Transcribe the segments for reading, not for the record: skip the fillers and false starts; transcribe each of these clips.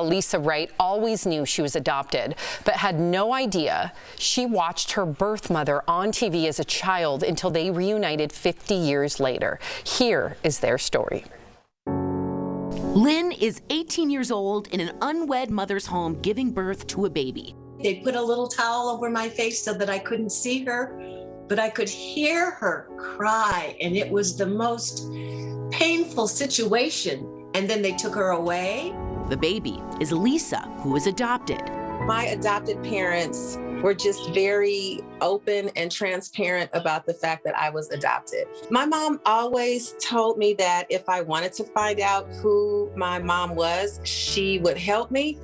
Lisa Wright always knew she was adopted, but had no idea she watched her birth mother on TV as a child until they reunited 50 years later. Here is their story. Lynne is 18 years old in an unwed mother's home giving birth to a baby. They put a little towel over my face so that I couldn't see her, but I could hear her cry, and it was the most painful situation. And then they took her away. The baby is Lisa, who is adopted. My adopted parents were just very open and transparent about the fact that I was adopted. My mom always told me that if I wanted to find out who my mom was, she would help me.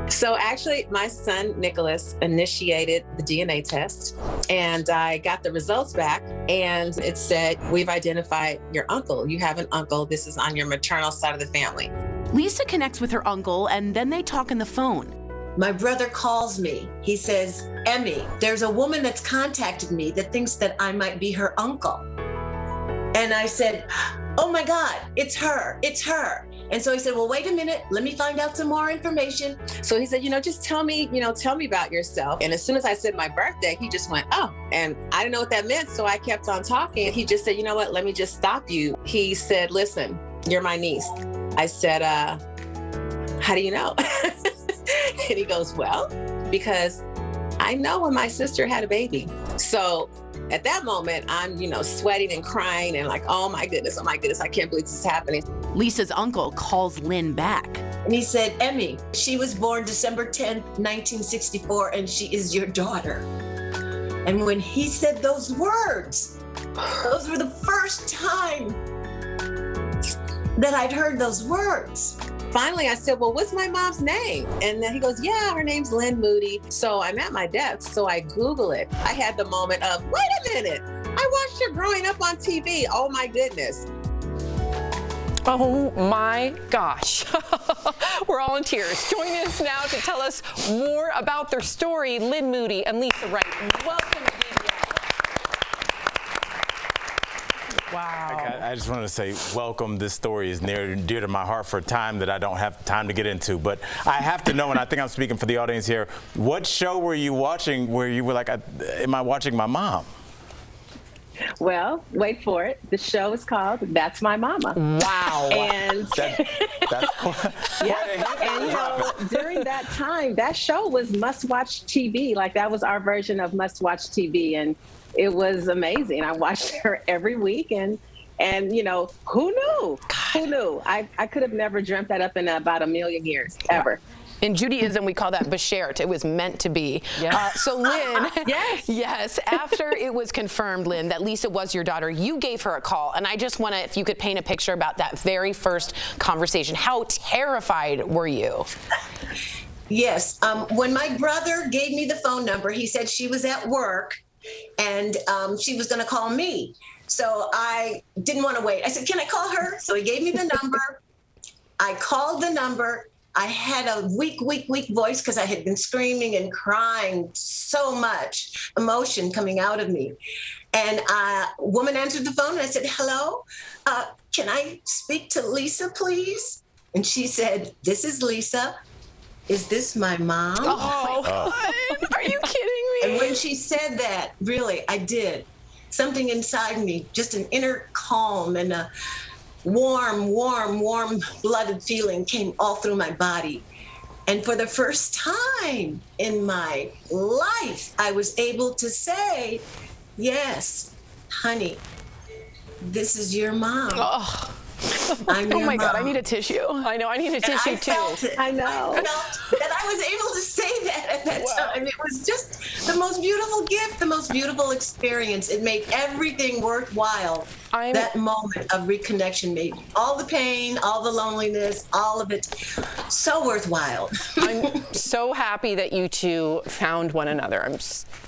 So actually, my son, Nicholas, initiated the DNA test, and I got the results back, and it said, we've identified your uncle. You have an uncle. This is on your maternal side of the family. Lisa connects with her uncle, and then they talk on the phone. My brother calls me. He says, Emmy, there's a woman that's contacted me that thinks that I might be her uncle. And I said, oh my God, it's her, it's her. And so he said, well, wait a minute, let me find out some more information. So he said, just tell me about yourself. And as soon as I said my birthday, he just went, oh, and I didn't know what that meant. So I kept on talking. He just said, you know what, let me just stop you. He said, listen, you're my niece. I said, how do you know? And he goes, well, because I know when my sister had a baby. So at that moment, I'm, sweating and crying and like, oh my goodness, I can't believe this is happening. Lisa's uncle calls Lynne back. And he said, Emmy, she was born December 10th, 1964, and she is your daughter. And when he said those words, those were the first time that I'd heard those words. Finally, I said, well, what's my mom's name? And then he goes, yeah, her name's Lynne Moody. So I'm at my desk, so I Google it. I had the moment of, wait a minute, I watched her growing up on TV. Oh my goodness. Oh my gosh. We're all in tears. Join us now to tell us more about their story, Lynne Moody and Lisa Wright. Welcome to DBS. Wow. I just wanted to say welcome. This story is near and dear to my heart for a time that I don't have time to get into. But I have to know, and I think I'm speaking for the audience here, what show were you watching where you were like, am I watching my mom? Well, wait for it. The show is called That's My Mama. Wow. And that's and during that time, that show was must-watch TV. Like that was our version of must-watch TV, and it was amazing. I watched her every week, and who knew? God. Who knew? I could have never dreamt that up in about a million years, ever. In Judaism, we call that bashert. It was meant to be. Yeah. So Lynne, yes, after it was confirmed, Lynne, that Lisa was your daughter, you gave her a call. And I just want to, if you could paint a picture about that very first conversation. How terrified were you? Yes. When my brother gave me the phone number, he said she was at work and she was going to call me. So I didn't want to wait. I said, can I call her? So he gave me the number. I called the number. I had a weak voice because I had been screaming and crying so much emotion coming out of me. And a woman answered the phone and I said, hello, can I speak to Lisa, please? And she said, this is Lisa. Is this my mom? Oh, God. Are you kidding me? And when she said that, really, I did. Something inside me, just an inner calm and a warm blooded feeling came all through my body. And for the first time in my life, I was able to say, yes, honey, this is your mom. Oh. I'm your my God, mom. I need a tissue. I know, I need a tissue too. I know. I felt that I was able to say that at that time. It was just the most beautiful gift, the most beautiful experience. It made everything worthwhile. That moment of reconnection made all the pain, all the loneliness, all of it so worthwhile. I'm so happy that you two found one another.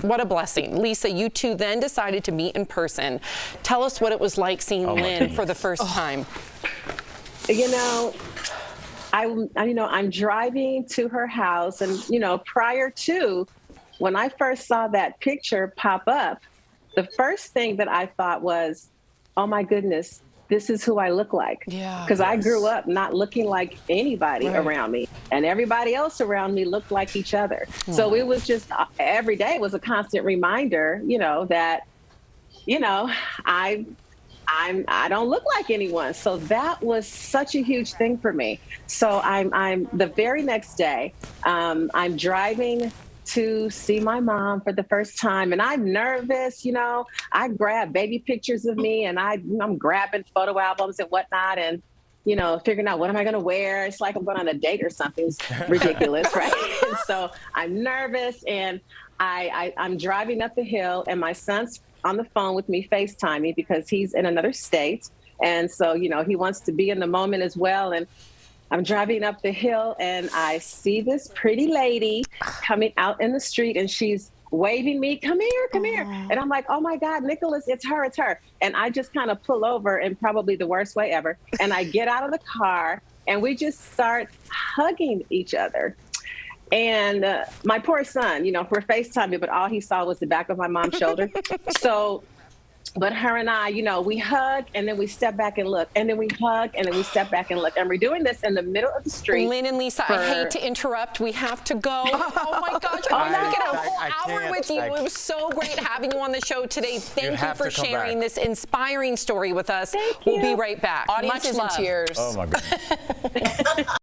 What a blessing. Lisa, you two then decided to meet in person. Tell us what it was like seeing Lynne for the first time. I'm driving to her house, and prior to when I first saw that picture pop up, the first thing that I thought was, oh my goodness, this is who I look like. Yeah. Because I grew up not looking like anybody around me, and everybody else around me looked like each other. So it was just every day was a constant reminder, that, I don't look like anyone. So that was such a huge thing for me. So I'm the very next day, I'm driving to see my mom for the first time, and I'm nervous. I grab baby pictures of me, and I'm grabbing photo albums and whatnot, and figuring out what am I going to wear. It's like I'm going on a date or something. It's ridiculous, right? And so I'm nervous, and I'm driving up the hill, and my son's on the phone with me, FaceTiming, because he's in another state, and so he wants to be in the moment as well. And I'm driving up the hill, and I see this pretty lady coming out in the street, and she's waving me, come here, come here. And I'm like, oh my God, Nicholas, it's her. And I just kind of pull over in probably the worst way ever. And I get out of the car, and we just start hugging each other. And my poor son, we're FaceTiming, but all he saw was the back of my mom's shoulder. But her and I, we hug, and then we step back and look, and then we hug, and then we step back and look. And we're doing this in the middle of the street. Lynne and Lisa, I hate to interrupt. We have to go. Oh my gosh, I could get a whole hour with you. It was so great having you on the show today. Thank you for sharing this inspiring story with us. We'll be right back. Audience is in tears. Oh my goodness.